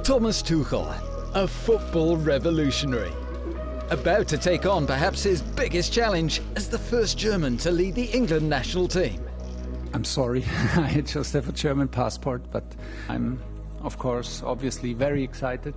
Thomas Tuchel, a football revolutionary. About to take on perhaps his biggest challenge as the first German to lead the England national team. I'm sorry, I just have a German passport, but I'm, of course, obviously very excited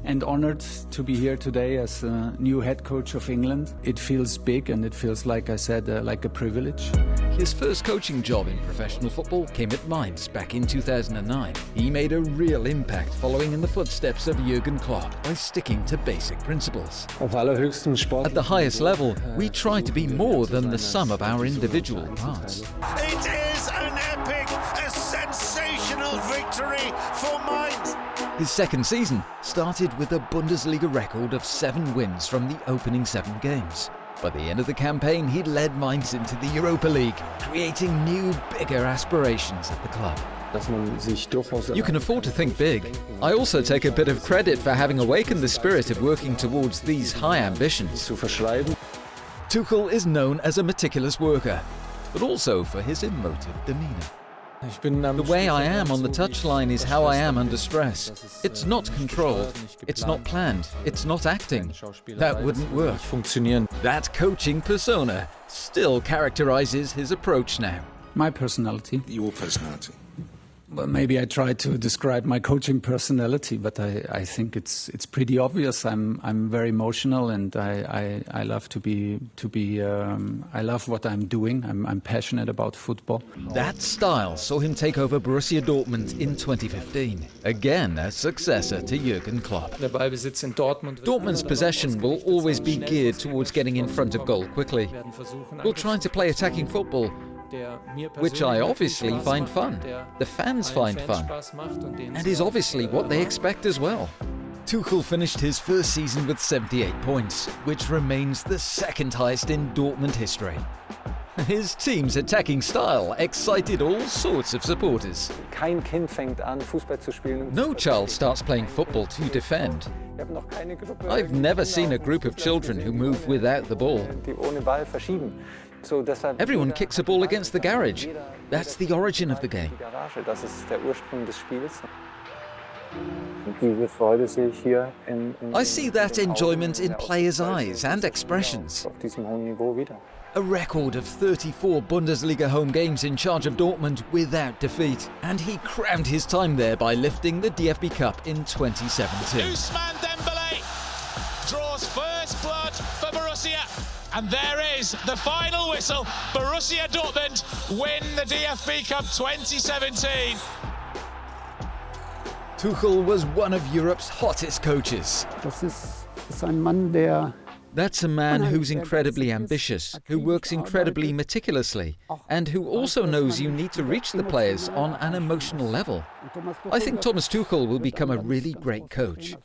and honored to be here today as a new head coach of England. It feels big and it feels, like I said, like a privilege. His first coaching job in professional football came at Mainz back in 2009. He made a real impact following in the footsteps of Jürgen Klopp by sticking to basic principles. At the highest level, we try to be more than the sum of our individual parts. It is an epic, a sensational victory for Mainz. His second season started with a Bundesliga record of 7 wins from the opening 7 games. By the end of the campaign, he'd led Mainz into the Europa League, creating new, bigger aspirations at the club. You can afford to think big. I also take a bit of credit for having awakened the spirit of working towards these high ambitions. Tuchel is known as a meticulous worker, but also for his emotive demeanour. The way I am on the touchline is how I am under stress. It's not controlled, it's not planned, it's not acting. That wouldn't work. That coaching persona still characterizes his approach now. My personality? Your personality. Well, maybe I try to describe my coaching personality, but I think it's pretty obvious. I'm very emotional, and I love I love what I'm doing. I'm passionate about football. That style saw him take over Borussia Dortmund in 2015, again a successor to Jürgen Klopp. Dortmund's possession will always be geared towards getting in front of goal quickly. We'll try to play attacking football, which I obviously find fun, the fans find fun, and is obviously what they expect as well. Tuchel finished his first season with 78 points, which remains the second highest in Dortmund history. His team's attacking style excited all sorts of supporters. No child starts playing football to defend. I've never seen a group of children who move without the ball. Everyone kicks a ball against the garage. That's the origin of the game. I see that enjoyment in players' eyes and expressions. A record of 34 Bundesliga home games in charge of Dortmund without defeat. And he crowned his time there by lifting the DFB Cup in 2017. Ousmane Dembélé draws first blood for Borussia. And there is the final whistle. Borussia Dortmund win the DFB Cup 2017. Tuchel was one of Europe's hottest coaches. That's a man who's incredibly ambitious, who works incredibly meticulously, and who also knows you need to reach the players on an emotional level. I think Thomas Tuchel will become a really great coach.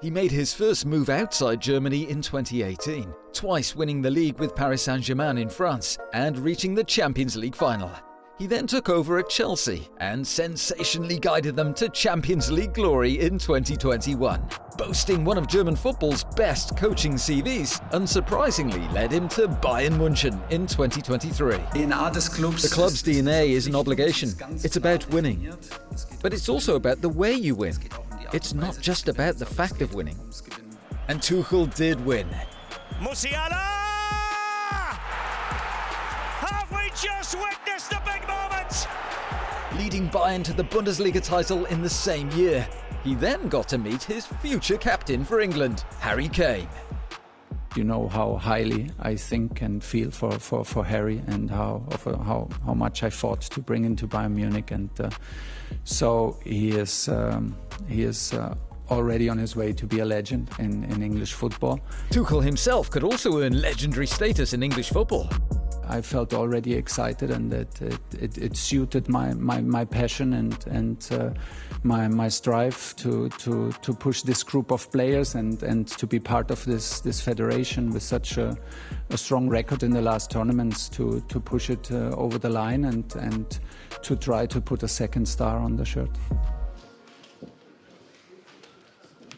He made his first move outside Germany in 2018, twice winning the league with Paris Saint-Germain in France and reaching the Champions League final. He then took over at Chelsea and sensationally guided them to Champions League glory in 2021. Boasting one of German football's best coaching CVs, unsurprisingly led him to Bayern München in 2023. The club's DNA is an obligation. It's about winning. But it's also about the way you win. It's not just about the fact of winning. And Tuchel did win. Musiala! Have we just witnessed a big moment? Leading Bayern to the Bundesliga title in the same year. He then got to meet his future captain for England, Harry Kane. You know how highly I think and feel for Harry, and how much I fought to bring him to Bayern Munich, and so he is already on his way to be a legend in English football. Tuchel himself could also earn legendary status in English football. I felt already excited, and that it suited my passion and my strive to push this group of players and to be part of this federation with such a strong record in the last tournaments, to push it over the line and to try to put a second star on the shirt.